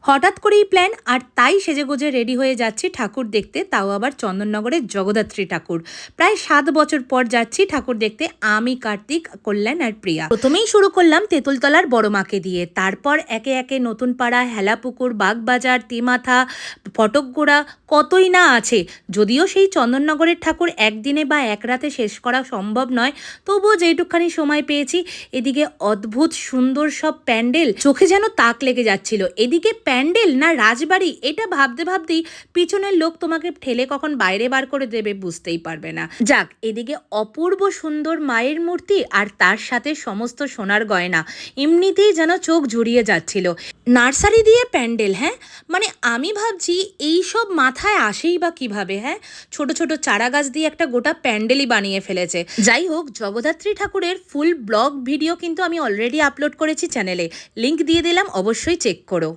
হঠাৎ করেই প্ল্যান, আর তাই সেজেগুজে রেডি হয়ে যাচ্ছি ঠাকুর দেখতে, তাও আবার চন্দননগরের জগদ্ধাত্রী ঠাকুর। প্রায় 7 বছর পর যাচ্ছি ঠাকুর দেখতে আমি, কার্তিক, কল্যাণ আর প্রিয়া। প্রথমেই শুরু করলাম তেঁতুলতলার বড় মাকে দিয়ে, তারপর একে একে নতুন পাড়া, হেলাপুকুর, বাগবাজার, তিমাথা, ফটকগোড়া, কতই না আছে। যদিও সেই চন্দননগরের ঠাকুর একদিনে বা এক রাতে শেষ করা সম্ভব নয়, তবুও যেটুকখানি সময় পেয়েছি। এদিকে অদ্ভুত সুন্দর সব প্যান্ডেল, চোখে যেন তাক লেগে যাচ্ছিল। এদিকে প্যান্ডেল না রাজবাড়ি, এটা ভাবতে ভাবতেই পিছনের লোক তোমাকে ঠেলে কখন বাইরে বার করে দেবে বুঝতেই পারবে না। যাক, এদিকে অপূর্ব সুন্দর মায়ের মূর্তি আর তার সাথে সমস্ত সোনার গয়না, এমনিতেই যেন চোখ জুড়িয়ে যাচ্ছিল। নার্সারি দিয়ে প্যান্ডেল, হ্যাঁ মানে আমি ভাবছি এই সব মাথায় আসেই বা কিভাবে। হ্যাঁ, ছোট ছোট চারা গাছ দিয়ে একটা গোটা প্যান্ডেলই বানিয়ে ফেলেছে। যাই হোক, জগদ্ধাত্রী ঠাকুরের ফুল ব্লগ ভিডিও কিন্তু আমি অলরেডি আপলোড করেছি চ্যানেলে, লিংক দিয়ে দিলাম, অবশ্যই চেক করো।